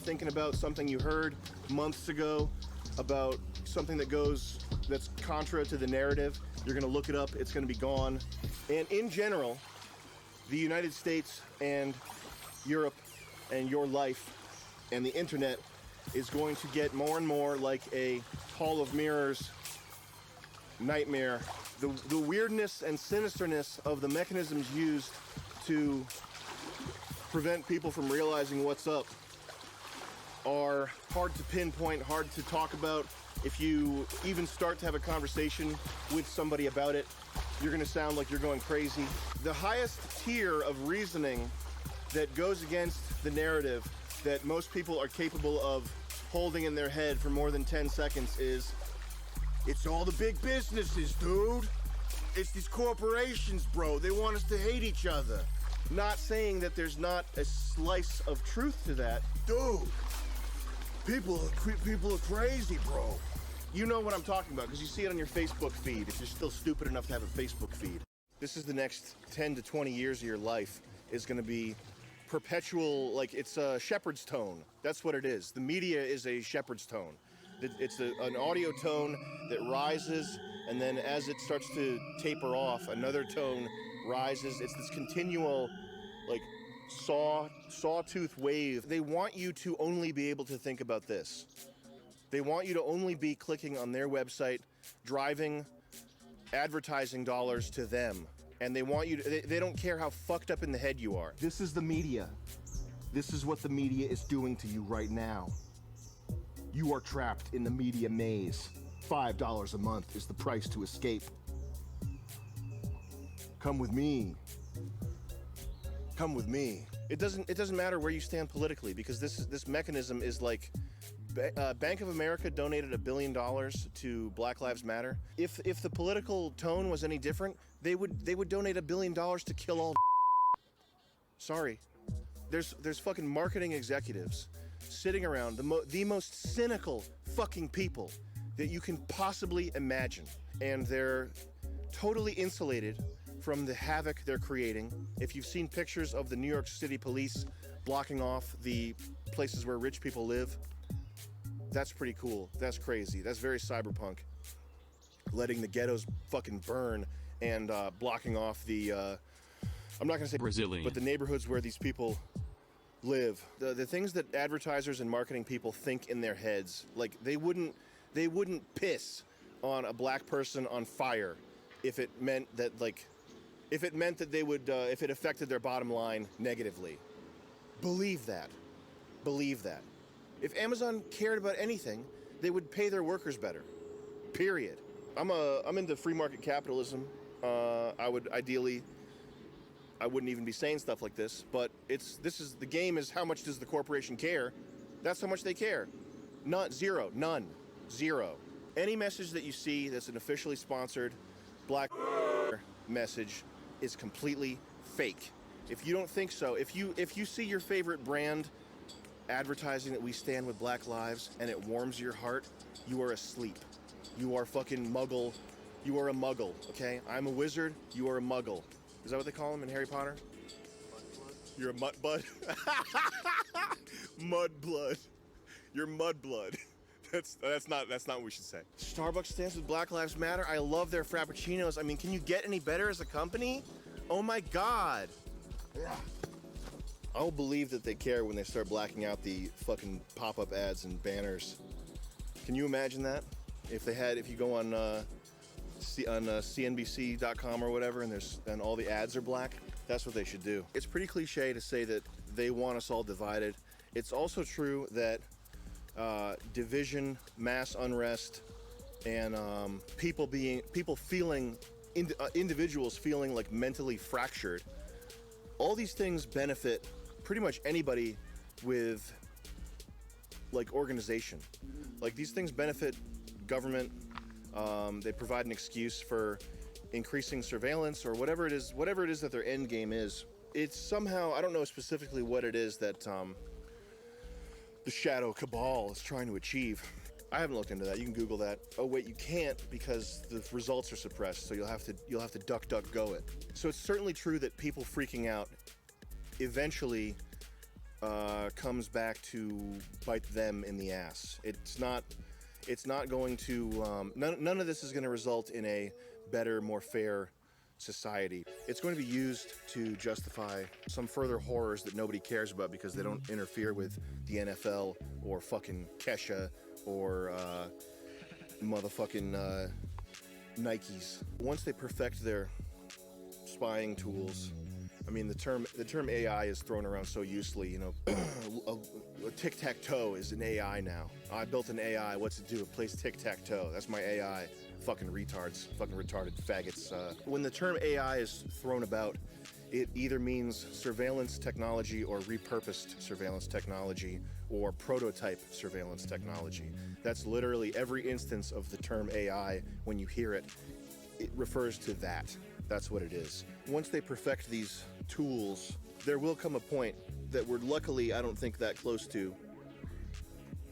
thinking about something you heard months ago about something that's contra to the narrative, you're gonna look it up, it's gonna be gone. And in general, the United States and Europe and your life and the internet is going to get more and more like a Hall of Mirrors nightmare. The weirdness and sinisterness of the mechanisms used to prevent people from realizing what's up are hard to pinpoint, hard to talk about. If you even start to have a conversation with somebody about it, you're gonna sound like you're going crazy. The highest tier of reasoning that goes against the narrative that most people are capable of holding in their head for more than 10 seconds is, it's all the big businesses, dude. It's these corporations, bro. They want us to hate each other. Not saying that there's not a slice of truth to that. Dude, people are crazy, bro. You know what I'm talking about because you see it on your Facebook feed if you're still stupid enough to have a Facebook feed. This is the next 10 to 20 years of your life is going to be perpetual, like it's a shepherd's tone. That's what it is. The media is a shepherd's tone. It's an audio tone that rises, and then as it starts to taper off, another tone rises. It's this continual, like, sawtooth wave. They want you to only be able to think about this. They want you to only be clicking on their website, driving advertising dollars to them. And they want you to, they don't care how fucked up in the head you are. This is the media. This is what the media is doing to you right now. You are trapped in the media maze. $5 a month is the price to escape. Come with me. Come with me. It doesn't matter where you stand politically because this mechanism is like Bank of America donated $1 billion to Black Lives Matter. If the political tone was any different, they would donate $1 billion to kill all. Sorry, there's fucking marketing executives sitting around, the most cynical fucking people that you can possibly imagine, and they're totally insulated from the havoc they're creating. If you've seen pictures of the New York City police blocking off the places where rich people live, that's pretty cool. That's crazy. That's very cyberpunk. Letting the ghettos fucking burn and blocking off the, I'm not gonna say Brazilian, but the neighborhoods where these people live. The things that advertisers and marketing people think in their heads, like they wouldn't piss on a black person on fire if it meant that they would, if it affected their bottom line negatively. Believe that. If Amazon cared about anything, they would pay their workers better. Period. I'm into free market capitalism. I wouldn't even be saying stuff like this, but the game is how much does the corporation care? That's how much they care. Zero. Any message that you see that's an officially sponsored Black message is completely fake. If you don't think so, if you see your favorite brand advertising that we stand with Black lives and it warms your heart, you are asleep. You are fucking muggle. You are a muggle, okay? I'm a wizard, you are a muggle. Is that what they call him in Harry Potter? Mudblood. You're a mudblood. Mudblood. You're mudblood. That's not what we should say. Starbucks stands with Black Lives Matter. I love their frappuccinos. I mean, can you get any better as a company? Oh my God. Yeah. I'll believe that they care when they start blacking out the fucking pop-up ads and banners. Can you imagine that? If you go on CNBC.com or whatever, and all the ads are black, that's what they should do. It's pretty cliche to say that they want us all divided. It's also true that division, mass unrest, and individuals feeling like mentally fractured, all these things benefit pretty much anybody with like organization. Like these things benefit government. They provide an excuse for increasing surveillance or whatever it is that their end game is. It's somehow, I don't know specifically what it is that the Shadow Cabal is trying to achieve. I haven't looked into that. You can Google that. Oh wait, you can't because the results are suppressed, so you'll have to DuckDuckGo it. So it's certainly true that people freaking out eventually comes back to bite them in the ass. It's not going to, none of this is going to result in a better, more fair society. It's going to be used to justify some further horrors that nobody cares about because they don't interfere with the NFL or fucking Kesha or motherfucking Nikes. Once they perfect their spying tools, I mean, the term AI is thrown around so usefully, you know. A tic-tac-toe is an AI now. I built an AI, what's it do? It plays tic-tac-toe. That's my AI. Fucking retards, fucking retarded faggots. When the term AI is thrown about, it either means surveillance technology or repurposed surveillance technology or prototype surveillance technology. That's literally every instance of the term AI. When you hear it, it refers to that. That's what it is. Once they perfect these tools, there will come a point that we're luckily, I don't think, that close to,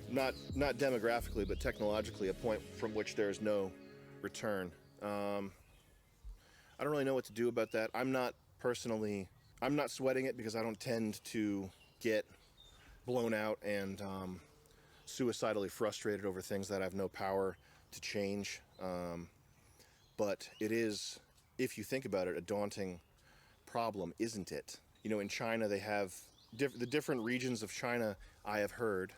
not demographically, but technologically, a point from which there is no return. I don't really know what to do about that. I'm not sweating it because I don't tend to get blown out and suicidally frustrated over things that I have no power to change. But it is, if you think about it, a daunting problem, isn't it? You know, in China, they have the different regions of China. I have heard,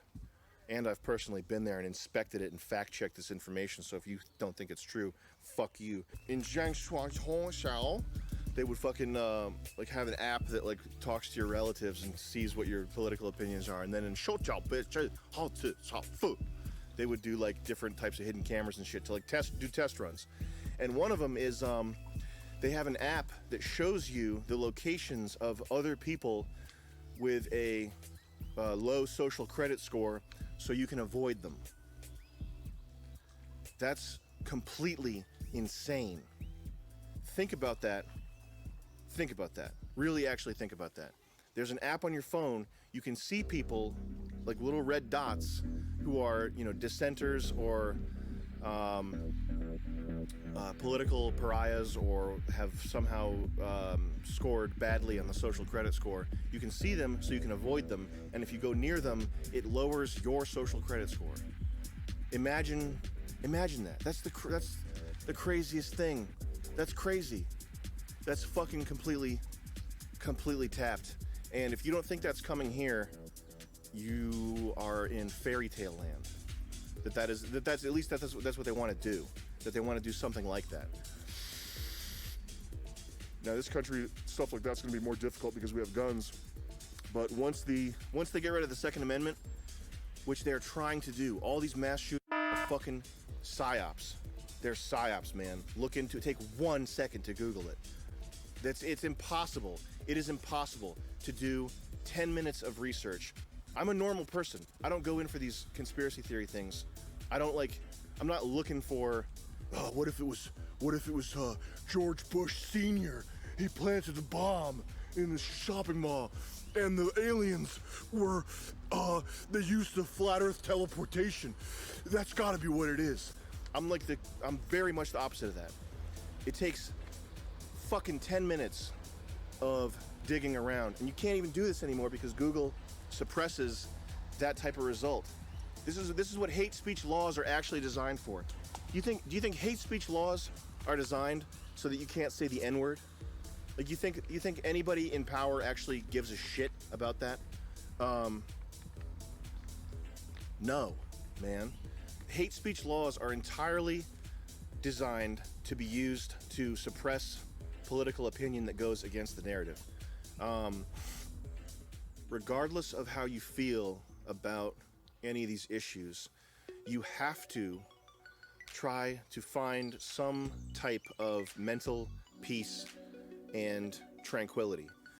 and I've personally been there and inspected it and fact-checked this information. So if you don't think it's true, fuck you. In Jiangsu, they would fucking like have an app that like talks to your relatives and sees what your political opinions are. And then in they would do like different types of hidden cameras and shit to like do test runs. And one of them is they have an app that shows you the locations of other people with a low social credit score so you can avoid them. That's completely insane. Think about that. Think about that. Really actually think about that. There's an app on your phone. You can see people like little red dots who are, you know, dissenters or political pariahs or have somehow scored badly on the social credit score. You can see them so you can avoid them, and if you go near them, it lowers your social credit score. Imagine that. That's the craziest thing. That's crazy. That's fucking completely tapped. And if you don't think that's coming here, you are in fairy tale land. That's what they want to do. That they want to do something like that. Now, this country, stuff like that's going to be more difficult because we have guns. But once they get rid of the Second Amendment, which they're trying to do, all these mass shootings are fucking psyops. They're psyops, man. Look into it. Take 1 second to Google it. It's impossible. It is impossible to do 10 minutes of research. I'm a normal person. I don't go in for these conspiracy theory things. I'm not looking for, oh, what if it was George Bush Sr.? He planted a bomb in the shopping mall and the aliens were, they used the flat earth teleportation. That's gotta be what it is. I'm very much the opposite of that. It takes fucking 10 minutes of digging around, and you can't even do this anymore because Google suppresses that type of result. This is what hate speech laws are actually designed for. Do you think hate speech laws are designed so that you can't say the N-word? Like, you think anybody in power actually gives a shit about that? No, man. Hate speech laws are entirely designed to be used to suppress political opinion that goes against the narrative. Regardless of how you feel about any of these issues, you have to try to find some type of mental peace and tranquility.